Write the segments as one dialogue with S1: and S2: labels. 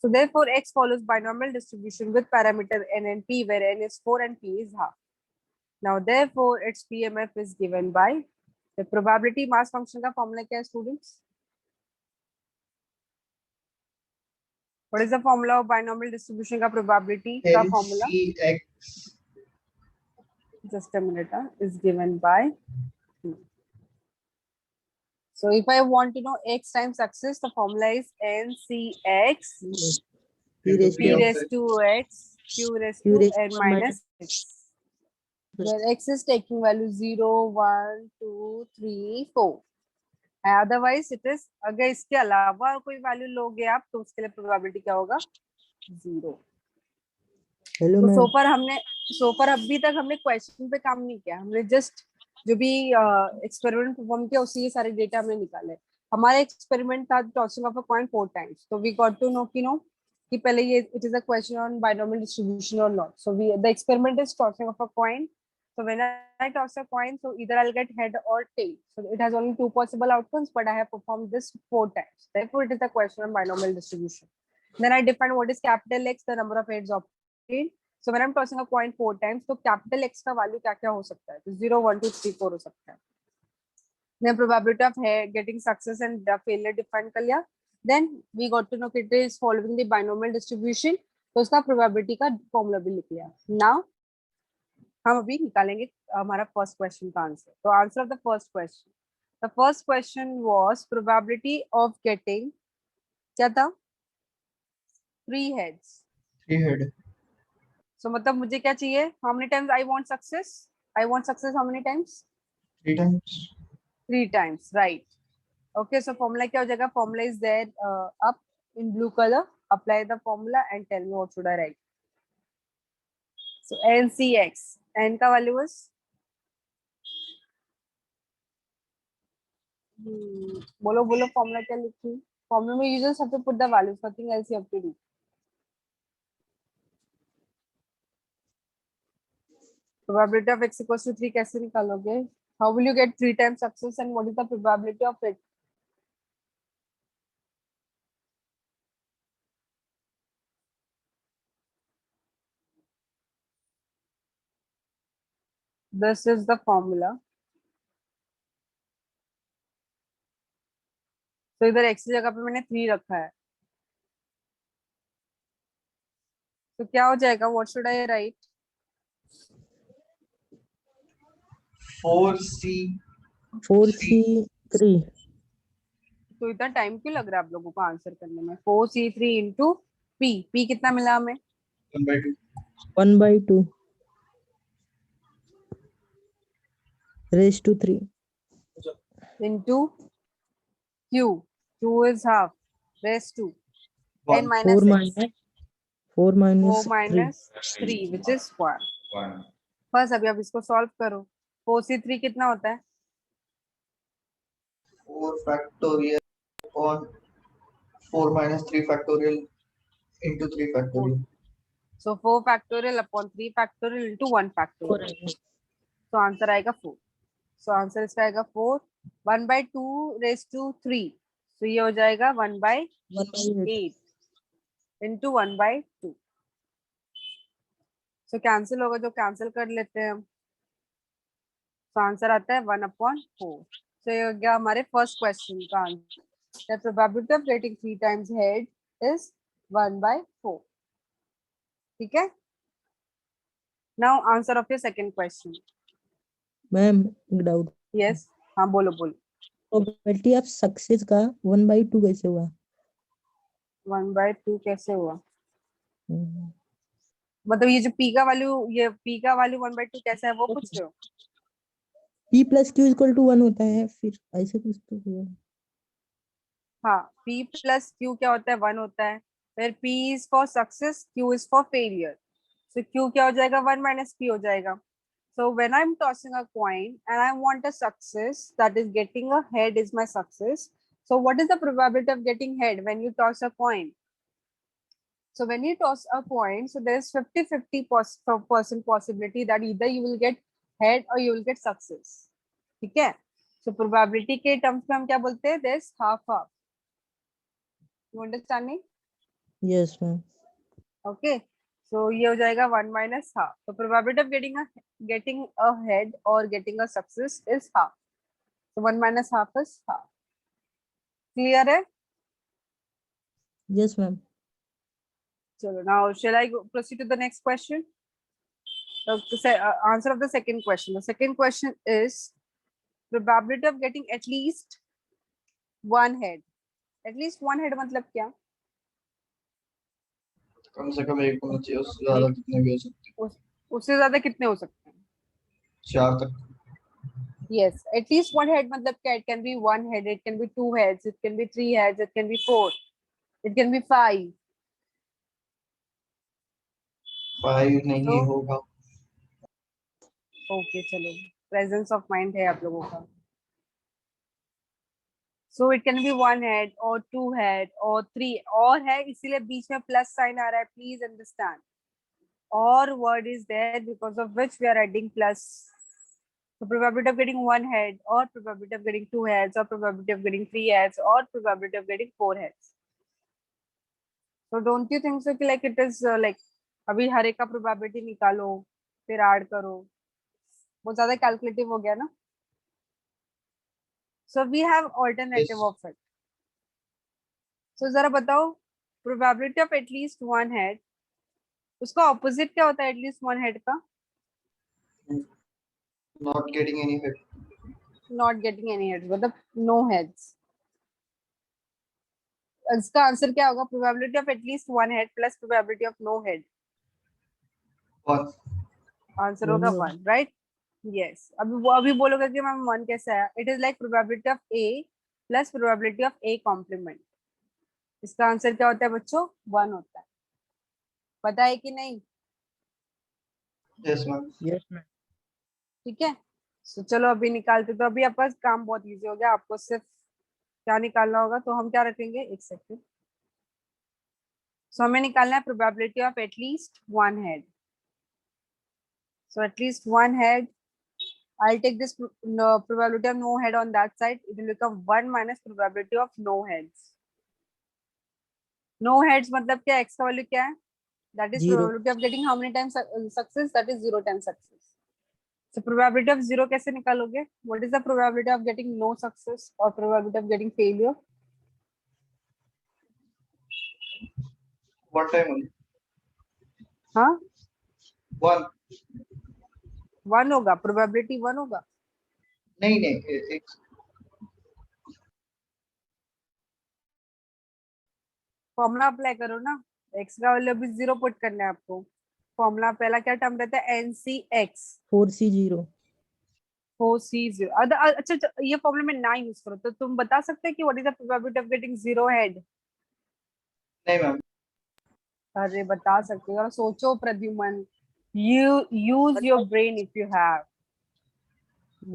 S1: So therefore, X follows binomial distribution with parameter n and p, where n is 4 and p is half. Now, therefore, its PMF is given by the probability mass function का formula क्या है students? What is the formula of binomial distribution का probability का formula?
S2: LCX.
S1: Just a minute, is given by. So if I want to know x times success, the formula is NCX
S3: P raised
S1: P
S3: to
S1: raised to x Q raised to n minus x. Where x is taking value 0, 1, 2, 3, 4. Otherwise it is, अगर इसके अलावा कोई value लोगे आप तो उसके लिए probability क्या होगा? 0.
S3: हेलो
S1: तो
S3: मैम,
S1: सोफर अभी तक हमने क्वेश्चन पे काम नहीं किया, हमने जस्ट जो भी एक्सपेरिमेंट परफॉर्म किया उसी के सारे डेटा हमने निकाले. हमारा एक्सपेरिमेंट था tossing of a coin 4 times. तो वी गॉट टू नो कि पहले ये it is a question on binomial distribution और not. So we the experiment is tossing of a coin. So when I toss a coin, so either I'll get head or tail. So it has only 2 possible outcomes, but I have performed this 4 times. Therefore, it is a question on binomial distribution. Then I define what is capital X, the number of heads obtained. So when I'm tossing a coin 4 times, so capital X का value क्या हो सकता है? तो 0, 1, 2, 3, 4 हो सकता है. Then probability of getting success and failure defined कर लिया. Then we got to know कि it is following the binomial distribution. तो उसका probability का formula भी लिख लिया. Now हम अभी निकालेंगे हमारा फर्स्ट क्वेश्चन का आंसर. तो answer of the first question was probability of getting क्या था? 3 heads.
S2: 3 head.
S1: सो मतलब मुझे क्या चाहिए? How many times I want success how many times?
S2: 3 times.
S1: 3 times, right. Okay, so formula क्या हो जाएगा? Formula is there up in blue colour. Apply the formula and tell me what should I write. So NCX, n का value was बोलो formula क्या लिखी? Formula में you just have to put the values, nothing else you have to do. Probability of x equals to 3 कैसे निकालोगे? How will you get 3 times success and what is the probability of it? This is the formula. तो इधर x की जगह पे मैंने 3 रखा है. तो क्या हो जाएगा? What should I right?
S3: 4C3.
S1: तो इतना टाइम क्यों लग रहा है आप लोगों को आंसर करने में? 4C3 इंटू p कितना मिला हमें?
S2: 1/2.
S3: 1/2 raised to 3.
S1: into q is half raised to n
S2: 1.
S1: minus
S3: 4
S1: x. 4
S3: 3.
S1: minus 3 which is 1.
S2: 1.
S1: बस अभी आप इसको सॉल्व करो. 4C3 कितना होता है?
S2: 4 factorial upon 4 minus 3 factorial into 3 factorial.
S1: So 4 factorial upon 3 factorial into 1 factorial. So answer आएगा 4. So answer इसका आएगा 4. 1/2 raised to 3. So ये हो जाएगा 1/8 into 1/2. So cancel होगा, जो cancel कर लेते हैं हम. So answer आता है 1/4. So ये हो गया हमारे फर्स्ट क्वेश्चन का answer. The probability of getting 3 times head is 1/4. ठीक है? Now answer of your second question.
S3: Ma'am एक डाउट.
S1: Yes. हाँ बोलो.
S3: प्रोबेबिलिटी ऑफ सक्सेस का 1/2 कैसे हुआ?
S1: 1/2 कैसे हुआ? मतलब ये जो p का वैल्यू 1/2 कैसा है वो पूछ रहे हो?
S3: p plus q equal to 1 होता है, फिर ऐसे कुछ तो हुआ.
S1: हाँ, p plus q क्या होता है? 1 होता है. फिर p is for success, q is for failure. So q क्या हो जाएगा? 1 minus p हो जाएगा. So when I'm tossing a coin and I want a success, that is getting a head is my success. So what is the probability of getting head when you toss a coin? So when you toss a coin, so there's 50% possibility that either you will get head or you will get success. ठीक है? So probability के terms में हम क्या बोलते हैं? There's half. You understanding?
S3: Yes, ma'am.
S1: Okay, so ये हो जाएगा 1 माइनस हाफ. तो probability of getting a head or getting a success is half. So 1 minus half is half. Clear है?
S3: Yes, ma'am.
S1: चलो, now shall I proceed to the next question? The answer of the second question. The second question is probability of getting at least one head. At least one head मतलब क्या?
S2: कम से कम एक होना चाहिए, उससे ज्यादा कितने भी हो सकते हैं,
S1: उससे ज्यादा कितने हो सकते हैं?
S2: 4 तक.
S1: Yes, at least one head मतलब क्या? It can be one head, it can be two heads, it can be three heads, it can be four, it can be five.
S2: 5 नहीं
S1: तो
S2: होगा.
S1: ओके, चलो, प्रेजेंस ऑफ माइंड है आप लोगों का. So it can be one head और to head और थ्री, और है इसीलिए बीच में प्लस साइन आ रहा है, प्लीज अंडरस्टैंड. और word is there because of which we are adding plus. So probability of getting one head or probability of getting two heads or probability of getting three heads or probability of getting four heads. So don't you think so कि like it is like अभी हर एक का probability निकालो फिर add करो, वो ज्यादा calculative हो गया ना. So we have alternative
S2: Yes.
S1: of it. So जरा बताओ, probability of at least one head, उसका ऑपोजिट क्या होता है at least one head का?
S2: Not getting any head.
S1: Not getting any heads मतलब no heads. इसका आंसर क्या होगा? probability of at least one head plus probability of no head.
S2: 1.
S1: Answer होगा
S3: One.
S1: 1, राइट? यस. अभी बोलोगे कि मैम 1 कैसे आया? It is like probability of A plus probability of A complement. इसका आंसर क्या होता है बच्चों? 1 होता है. पता है कि नहीं?
S2: Yes, ma'am.
S3: Yes, ma'am.
S1: ठीक है, so, चलो अभी निकालते. तो अभी आपका काम बहुत इजी हो गया, आपको सिर्फ क्या निकालना होगा. तो हम क्या रखेंगे, एक सेकेंड. सो हमें निकालना है probability of at least one head. So at least one head, I'll take this probability of no head on that side. It will become 1 minus probability of no heads. No heads मतलब क्या? X का value क्या है? That is
S3: 0.
S1: probability of getting how many times success? That is 0 times success. So probability of 0 कैसे निकालोगे? What is the probability of getting no success or probability of getting failure?
S2: One time only.
S1: हाँ,
S2: 1.
S1: 1 होगा, probability 1 होगा.
S2: नहीं नहीं, एक
S1: formula apply करो ना. X का वैल्यू अभी 0 पुट करना है आपको. फॉर्मूला पहला क्या टर्म रहता है? NCX.
S3: 4C0.
S1: 4C0. अच्छा, ये फॉर्मूला में ना यूज करो. तो तुम बता सकते हैं कि what is the probability of getting zero head?
S2: नहीं मैम.
S1: अरे बता सकते हो, और सोचो Pradyuman. You use your brain if you have.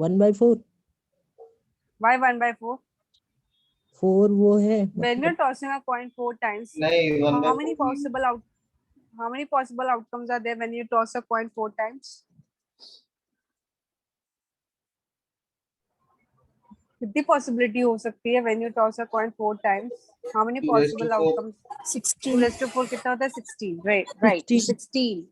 S3: 1/4.
S1: Why 1/4?
S3: 4 वो है
S1: When you're
S3: मतलब
S1: tossing a coin 4 times,
S2: नहीं, 1 by
S1: how
S2: 4
S1: many
S2: नहीं.
S1: possible how many possible outcomes are there when you toss a coin 4 times? कितनी पॉसिबिलिटी हो सकती है when you toss a coin 4 times? How many
S2: 2 raised to
S1: possible
S2: 4.
S1: outcomes? 2 raised to 4 कितना होता है? 16. Right,
S3: 16.
S1: 16.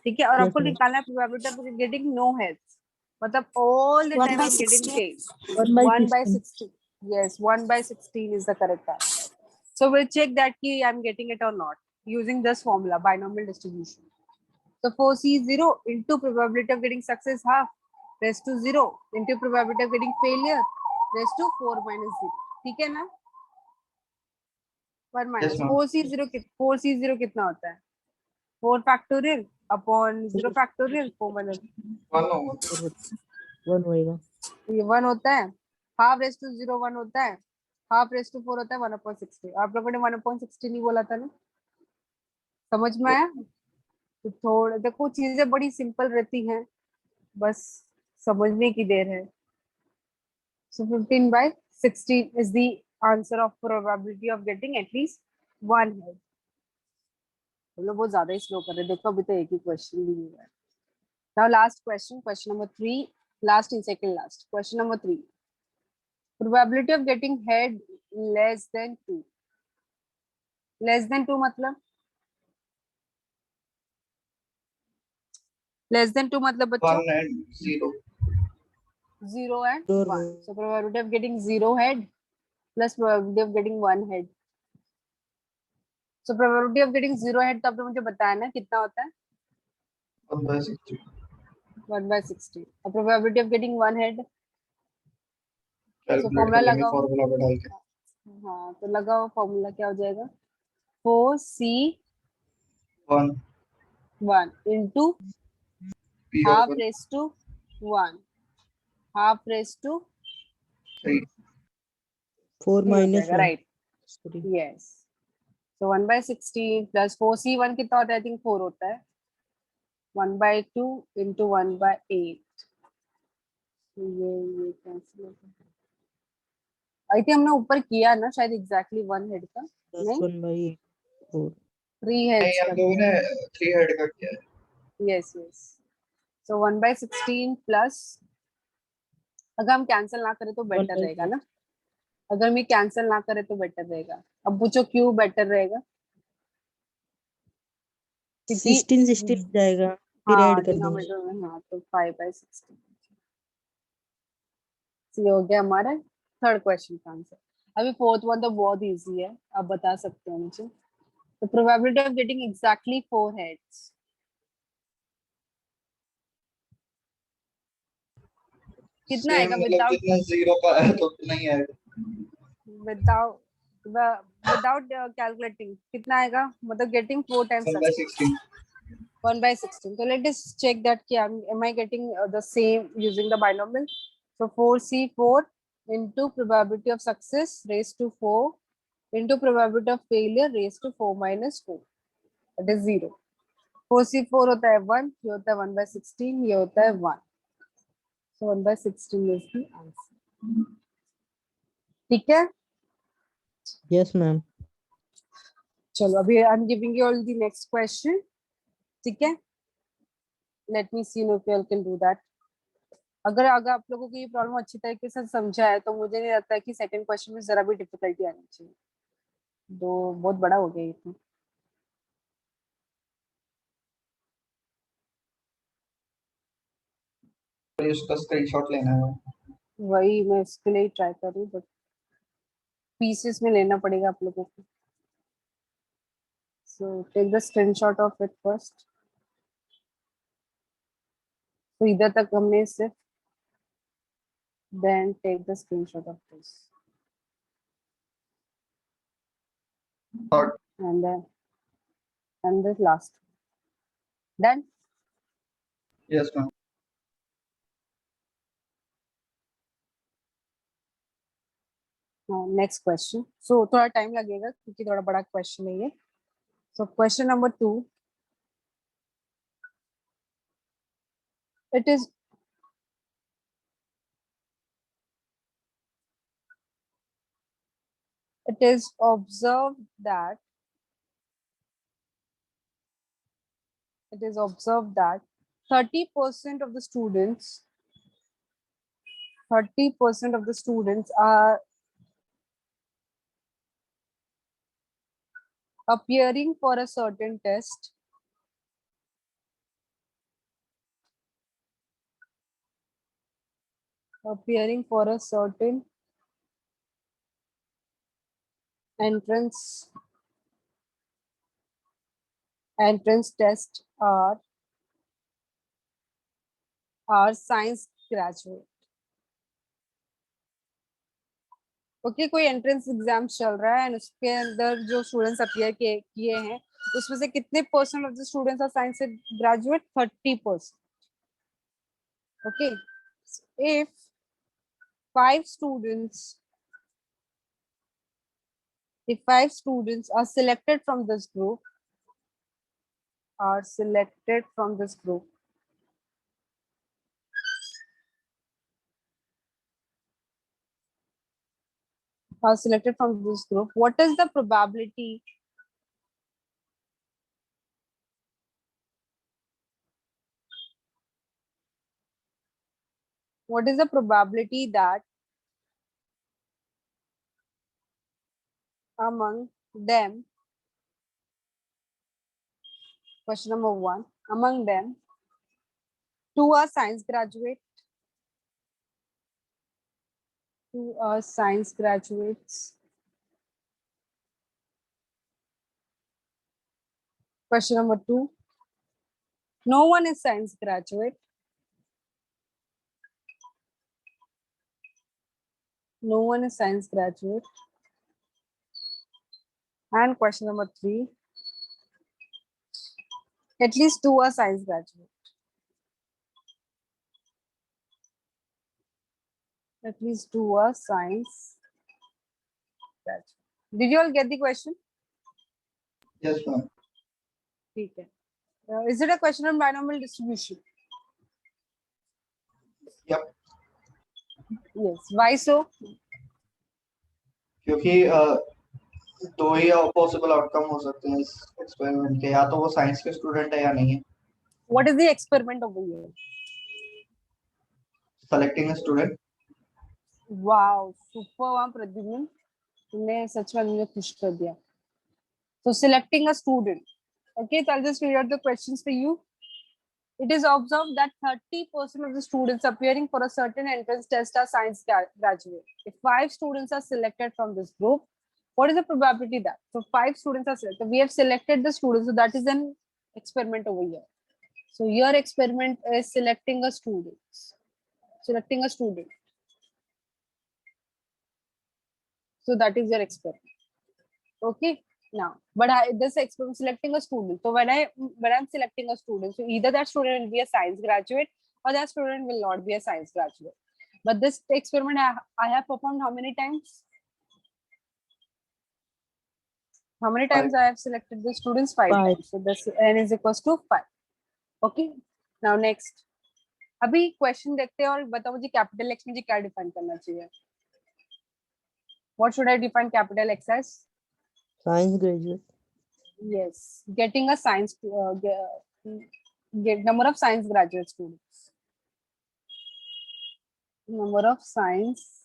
S1: ठीक है, और
S3: Yes,
S1: आपको
S3: ma'am.
S1: निकालना है probability of getting no heads, मतलब all the
S4: 1
S1: time
S4: by
S1: I am getting
S4: 16.
S1: Tail. 1 by
S3: 1/16.
S1: 16. Yes, 1 by 16 is the correct answer. So we'll check that ki I am getting it or not using this formula, binomial distribution. So 4C0 into probability of getting success half raised to 0 into probability of getting failure raised to 4 minus 0. ठीक है ना? 1 minus
S2: Yes, ma'am.
S1: 4C0 कितना होता है? 4 factorial upon 0 factorial 4 minus
S2: 1 होगा.
S3: 1 होएगा.
S1: ये 1 होता है. हाफ रेस टू 0 1 होता है. हाफ रेस टू 4 होता है 1/60. आप लोगों ने 1/60 नहीं बोला था ना? समझ में आया? तो थोड़ा देखो, चीजें बड़ी सिंपल रहती हैं, बस समझने की देर है. So 15/16 is the answer of probability of getting at least one head. हम लोग बहुत ज्यादा ही स्लो कर रहे हैं. देखो अभी तो एक ही क्वेश्चन भी हुआ है. Now last question, question number 3, last and second last. Question number 3. Probability of getting head less than 2. Less than 2 मतलब लेस देन 2 मतलब बच्चों
S2: 1 and 0.
S1: 0 and
S3: और
S1: 1. So probability of getting 0 head plus probability of getting 1 head. So probability of getting 0 head तो आपने मुझे बताया ना कितना होता है
S2: 1 by 60.
S1: 1/60. और probability of getting 1 head. So
S2: calculate
S1: formula
S2: कर लेंगे
S1: लगाओ.
S2: फॉर्मूला पे डाल के.
S1: हाँ तो लगाओ फॉर्मूला क्या हो जाएगा 4C1
S2: 1
S1: into
S2: P
S1: half
S2: over
S1: raised to 1 half raised to
S2: 3.
S3: 4
S1: 3 हो
S3: minus
S1: जाएगा
S3: 1.
S1: Right yes so 1/16 plus 4C1 कितना होता है आई थिंक 4 होता है 1/2 into 1/8 ये कैंसिल होता है आई थिंक हमने ऊपर किया ना शायद एग्जैक्टली 1 हेड का
S3: Plus
S1: नहीं
S3: 1 by 4.
S1: 3
S2: नहीं
S1: हेड्स
S2: हम
S1: का
S2: लोगों
S1: किया
S2: ने 3 हेड का किया है.
S1: यस यस so 1/16 plus अगर हम कैंसिल ना करें तो
S3: 1
S1: बेटर
S3: by
S1: रहेगा
S3: 4.
S1: ना अगर मैं कैंसिल ना करे तो बेटर रहेगा अब पूछो क्यों बेटर रहेगा क्योंकि
S3: 16 जाएगा फिर
S1: हाँ
S3: ऐड कर देंगे.
S1: डिनोमिनेटर में हाँ तो 5/16 ये हो गया हमारा थर्ड क्वेश्चन का आंसर अभी फोर्थ वन तो बहुत इजी है आप बता सकते हो मुझे तो probability of getting exactly 4 heads कितना
S2: सेम
S1: आएगा
S2: मतलब
S1: विदाउट
S2: जितना 0 का है तो उतना ही है.
S1: विदाउट विदाउट कैलकुलेटिंग कितना आएगा मतलब getting 4 times
S2: 1 by 16.
S1: 1/16 so let us check that ki am I getting the same using the binomial so 4C4 into probability of success raised to 4 into probability of failure raised to 4 minus 4 that is 0 4C4 होता है 1 ये होता है 1/16 ये होता है 1 so 1/16 is the answer ठीक है
S3: Yes, ma'am.
S1: चलो अभी I am giving you all the next question ठीक है let me see if you can do that अगर अगर आप लोगों को ये प्रॉब्लम अच्छी तरीके से समझा है तो मुझे नहीं लगता है कि सेकंड क्वेश्चन में जरा भी डिफिकल्टी आनी चाहिए तो बहुत बड़ा हो गया ये तो
S2: तो उसका स्क्रीनशॉट लेना है.
S1: वही मैं इसके लिए ट्राई कर रही हूँ बट पीसेस में लेना पड़ेगा आप लोगों को so take the screenshot of it first तो इधर तक हमने सिर्फ then take the screenshot of this
S2: Third.
S1: And then and the last done
S2: Yes ma'am.
S1: Next question so थोड़ा टाइम लगेगा क्योंकि थोड़ा बड़ा क्वेश्चन है ये so question number 2 it is it is observed that 30% of the students 30% of the students are appearing for a certain test appearing for a certain entrance test are science graduate okay कोई entrance exam चल रहा है and उसके अंदर जो students appear किए हैं उसमें से कितने percent of the students are science से graduate 30% okay if 5 students if 5 students are selected from this group are selected from this group are selected from this group what is the probability that among them Question number 1. Among them, 2 are science graduate. 2 are science graduates. Question number 2. No one is science graduate. No one is science graduate. And question number 3. At least 2 are science graduate. At least 2 are science graduate. Did you all get the question?
S2: Yes, ma'am.
S1: Okay. Is it a question on binomial distribution?
S2: Yep.
S1: Yes. Why so?
S2: क्योंकि दो ही possible outcome हो सकते हैं इस experiment के, या तो वो साइंस के स्टूडेंट है या नहीं है.
S1: What is the experiment over here?
S2: Selecting a student.
S1: Wow, super, Pradyumna. तुमने सच में मुझे खुश कर दिया. So selecting a student. Okay, so I'll just read out the questions for you. It is observed that 30% of the students appearing for a certain entrance test are science graduate. If 5 students are selected from this group, what is the probability that? So 5 students are selected. We have selected the students, so that is an experiment over here. So your experiment is selecting a student. Selecting a student. So that is your experiment. Okay. Now, but this experiment selecting a student. So when I'm selecting a student, so either that student will be a science graduate or that student will not be a science graduate. But this experiment I have performed how many times? How many times I have selected the students? 5 times. So this n is equals to 5. Okay. Now next. अभी question देखते हैं और बताओ मुझे capital x मुझे क्या define करना चाहिए. What should I define capital X as?
S3: Science graduate.
S1: Yes, getting a science get number of science graduate students. Number of science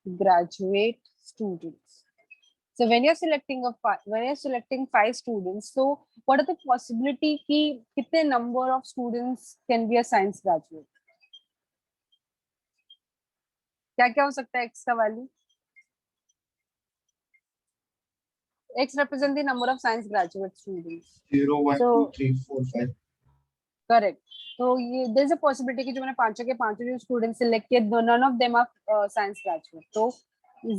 S1: graduate students. So when you're selecting 5 students, so what are the possibility कि कितने number of students can be a science graduate? क्या क्या हो सकता है x का value? X represent the number of science graduate students.
S2: 0, 1,
S1: So,
S2: 2, 3, 4, 5.
S1: Correct. So there's a possibility कि जो मैंने पांचों के पांचों जो students select किए, none of them are science graduate. तो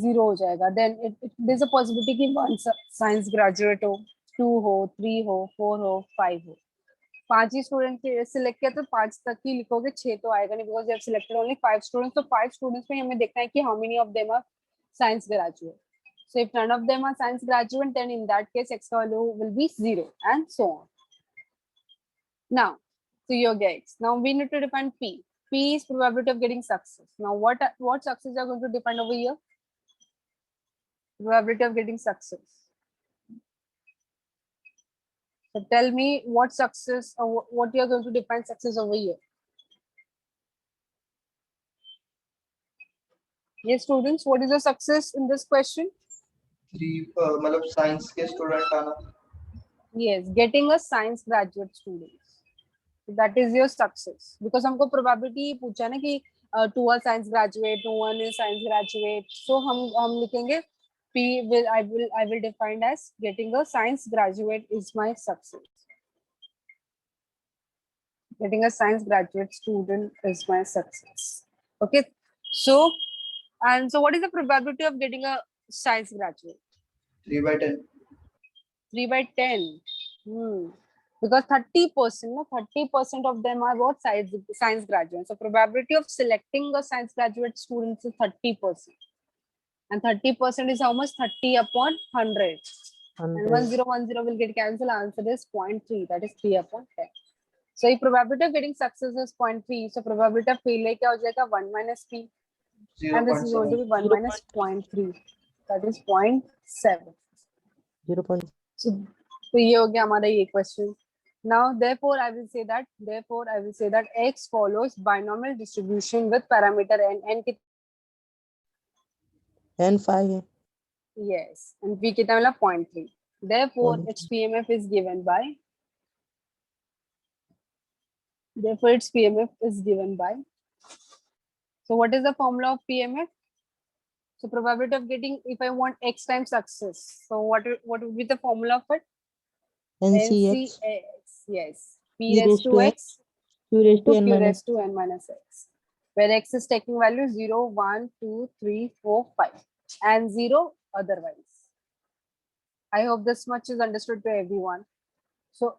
S1: 0 हो जाएगा. Then there's a possibility कि 1 science graduate हो, 2 हो, 3 हो, 4 हो, 5 हो. 5 ही student के select किया तो 5 तक ही लिखोगे, 6 तो आएगा नहीं because you have selected only 5 students. तो 5 students में हमें देखना है कि how many of them are science graduate. So if none of them are science graduate, then in that case x value will be 0 and so on. Now, so you get X. Now we need to define P. P is probability of getting success. Now what success are going to define over here? Probability of getting success. So tell me what success or what you are going to define success over here. Yes, students, what is the success in this question?
S2: 3 मतलब science के student आना.
S1: Yes, getting a science graduate student. So that is your success. Because हमको probability पूछा ना कि 2 are science graduate, no one is science graduate. So हम लिखेंगे P I will define as getting a science graduate is my success. Getting a science graduate student is my success. Okay. So what is the probability of getting a science graduate?
S2: 3 by 10.
S1: 3 by 10. Because 30% of them are what science graduates. So probability of selecting a science graduate students is 30%. And 30% is how much? 30 upon 100. And 1010 will get cancelled. Answer is 0.3. That is 3 upon 10. So if probability of getting success is 0.3, so probability of failure क्या हो जाएगा? 1 minus P.
S2: 0.
S1: And this is going to be 1 minus 0.3. That is 0.7.
S3: 0.
S1: So ये हो गया हमारा ये question. Now, therefore, I will say that X follows binomial distribution with parameter n.
S3: N 5 है.
S1: Yes, and P कितना मिला? 0.3. Therefore,
S3: 0.3.
S1: its PMF is given by Therefore, its PMF is given by. So what is the formula of PMF? So probability of getting, if I want x times success, so what would be the formula of it?
S3: NCX
S1: NCX, yes.
S3: e
S1: P raised to
S3: n
S1: x
S3: q raised to
S1: to
S3: n
S1: q
S3: minus
S1: raised to n minus x, where x is taking value 0, 1, 2, 3, 4, 5, and 0 otherwise. I hope this much is understood to everyone. So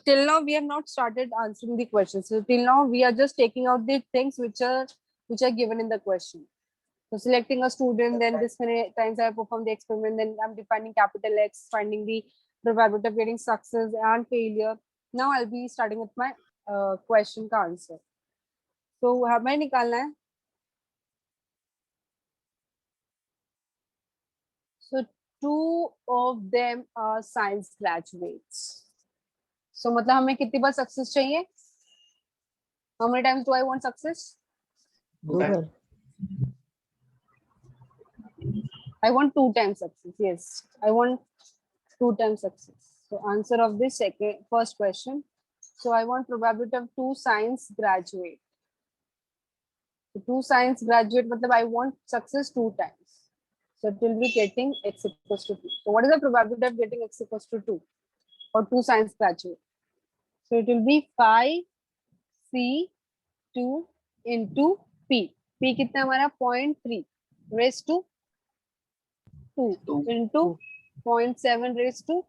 S1: till now we have not started answering the questions. So till now we are just taking out the things which are given in the question. So selecting a student, then this many times I perform the experiment, then I'm defining capital X, finding the probability of getting success and failure. Now I'll be starting with my question का answer. So हमें निकालना है. So two of them are science graduates. So मतलब हमें कितनी बार success चाहिए? How many times do I want success?
S3: 2 bar
S1: I want 2 times success. Yes, I want 2 times success. So answer of this first question. So I want probability of 2 science graduate. So 2 science graduate, matlab I want success 2 times. So it will be getting x equals to 2. So what is the probability of getting x equals to 2 or 2 science graduate? So it will be 5C2 into P. P कितना हमारा 0.3 raised to 2 into 0.7 raised to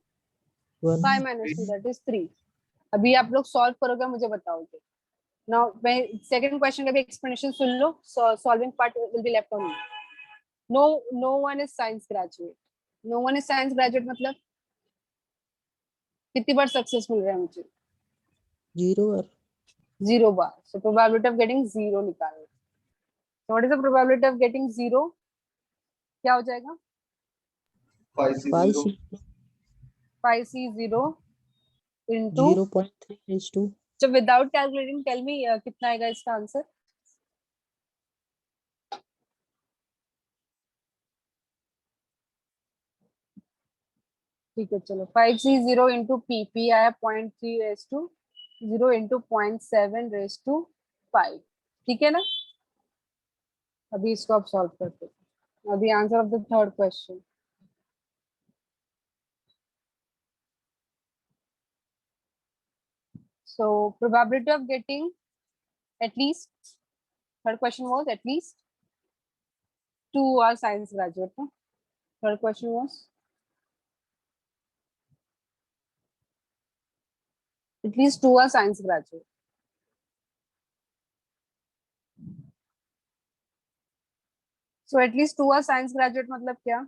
S3: 1
S1: 5 minus 2, that is 3. अभी आप लोग solve करोगे मुझे बताओगे. Now second question का भी explanation soon low. So solving part will be left on you. No one is science graduate. No one is science graduate मतलब कितनी बार सक्सेस मिल रहा है मुझे?
S3: 0 बार
S1: 0 बार. So probability of getting 0 निकालना. So what is the probability of getting 0? क्या हो जाएगा?
S2: 5C0
S1: 5C0 into
S3: 0.3 raised to
S1: so without calculating tell me कितना आएगा इसका आंसर? ठीक है चलो 5C0 into P आया 0.3 raised to 0 into 0.7 raised to 5. ठीक है ना? अभी इसको आप सॉल्व करते हैं. अभी answer of the third question. So probability of getting at least, third question was at least 2 are science graduate. No? Third question was at least 2 are science graduate. So at least 2 are science graduate मतलब क्या?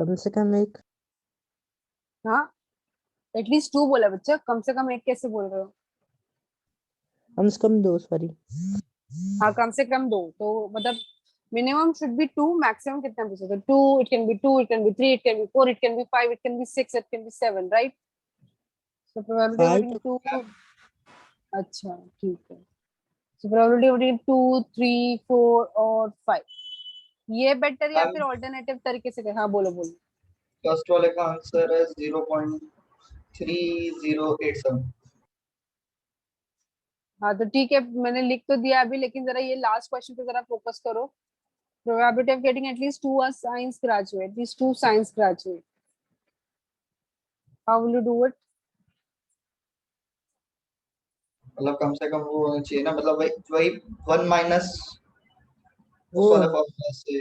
S3: कम से कम एक
S1: हाँ at least 2 बोला बच्चा, कम से कम एक कैसे बोल रहे हो?
S3: कम से कम 2 सॉरी
S1: हाँ कम से कम 2 तो मतलब minimum should be 2, maximum कितना पूछा था? 2, it can be 2, it can be 3, it can be 4, it can be 5, it can be 6, it can be 7, right? So probability of getting 2. अच्छा ठीक है. So probability of getting 2, 3, 4 और 5. ये better या फिर ऑल्टरनेटिव तरीके से? हाँ बोलो बोलो.
S2: फर्स्ट वाले का आंसर है 0.3087.
S1: हाँ तो ठीक है मैंने लिख तो दिया अभी, लेकिन जरा ये लास्ट क्वेश्चन पे जरा फोकस करो. Probability of getting at least 2 are science graduate, at least 2 science graduate. How will you do it?
S2: मतलब कम से कम वो होना चाहिए ना, मतलब वही 1 माइनस
S3: वो
S2: उस वाले फॉर्मूला से.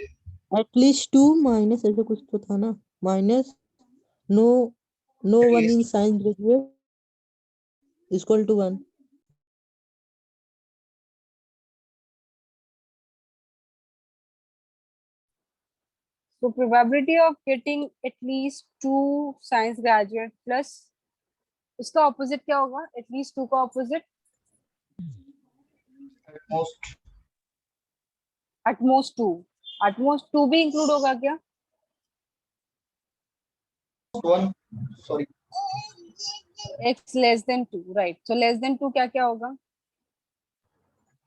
S3: एटलीस्ट 2 माइनस ऐसा कुछ तो था ना, माइनस नो
S2: At
S3: वन इन
S2: least.
S3: Science graduate equal to 1.
S1: So probability of getting at least 2 science graduate plus उसका opposite क्या होगा? At least 2 का opposite
S2: at most
S1: 2. At most 2 भी include होगा क्या?
S2: 1 sorry
S1: X less than 2, right? So less than 2 क्या क्या होगा?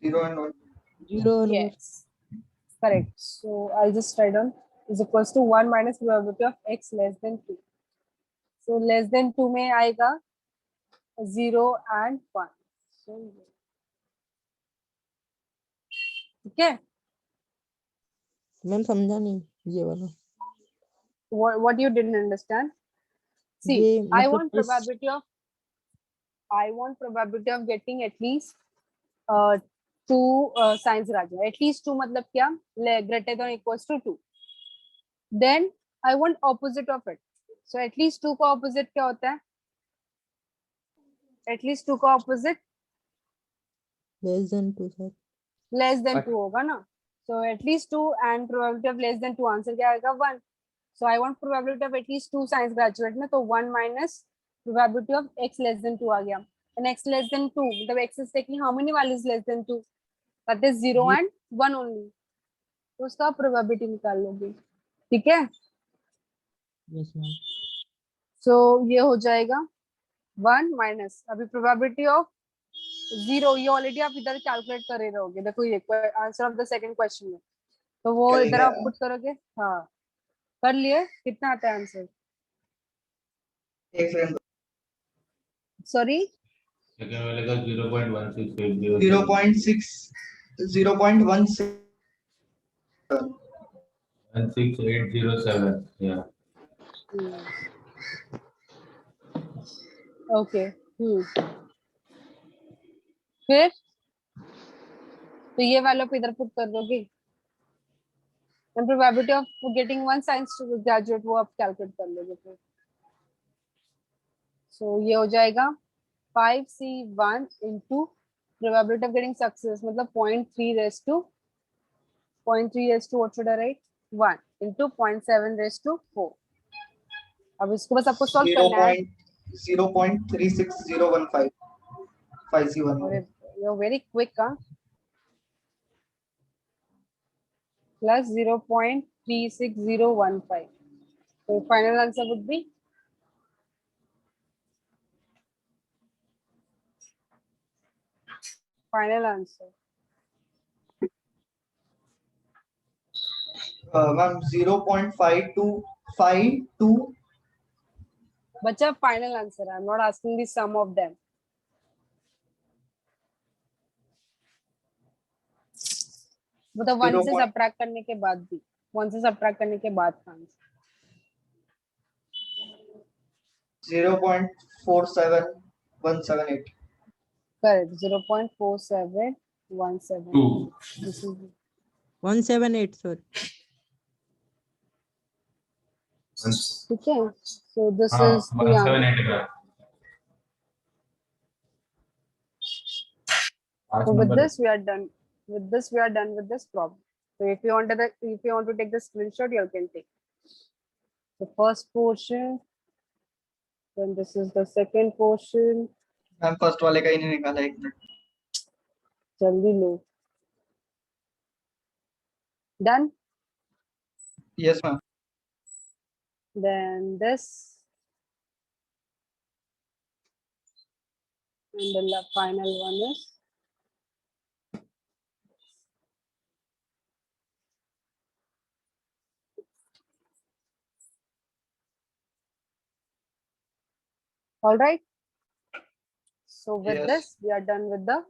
S2: 0 and 1.
S3: 0 और 1
S1: Yes, correct. So I'll just write down is equals to 1 minus probability of x less than 2. So less than 2 में आएगा 0 and 1. So, ठीक है.
S3: मैम समझा नहीं ये वाला.
S1: What you didn't understand? See,
S3: ये
S1: I
S3: मतलब
S1: want probability of getting at least 2 signs Raja. At least 2 मतलब क्या? Greater than or equals to 2. Then I want opposite of it. So at least 2 का opposite क्या होता है? At least 2 का opposite
S3: less than 2 sir.
S1: less than 2 होगा ना. So at least 2 and probability of less than 2 answer क्या आएगा? 1. So I want probability of at least 2 signs graduate में, तो 1 minus probability of x less than 2 आ गया. And x less than 2, मतलब x is taking how many values less than 2? That is 0 and 1 only. तो उसका probability निकाल लोगे. ठीक है?
S3: Yes ma'am.
S1: So ये हो जाएगा 1 minus अभी probability of 0 ये ऑलरेडी आप इधर कैलकुलेट कर रहे रहोगे. देखो ये answer of the second question में, तो वो
S2: कर
S1: इधर
S2: लिया.
S1: आप पुट करोगे. हाँ कर लिए. कितना आता है आंसर?
S2: एक सेकंड.
S1: सॉरी
S4: सेकंड वाले का 0.1680
S2: 0.16
S4: 16807 yeah
S1: ओके. फिर तो ये वालों पे इधर पुट कर दोगे. And probability of getting one science graduate वो आप कैलकुलेट कर लोगे. फिर सो ये हो जाएगा 5C1 into probability of getting success मतलब 0.3 raised to what should I write? 1 into 0.7 raised to 4. अब इसको बस आपको सॉल्व करना है.
S2: 0.36015 5C1.
S1: You are very quick. Plus 0.36015. So final answer would be final answer.
S2: Ma'am 0.5252.
S1: बच्चा final answer. I'm not asking the sum of them. मतलब 1 से subtract करने के बाद भी 1 से subtract करने के बाद का answer
S2: 0.47178.
S1: correct. 0.4717.
S4: 2
S1: This is
S3: 178 sir.
S1: ठीक है. So this
S4: हाँ
S1: is the answer.
S4: 178 का
S1: So with this we are done. With this we are done with this problem. So if you want to take the screenshot, you can take the first portion. Then this is the second portion.
S2: Ma'am first वाले का ही नहीं निकाला. एक minute.
S1: जल्दी लो. Done.
S2: Yes ma'am.
S1: Then this. And then the final one is all right. So with
S2: Yes.
S1: this we are done with the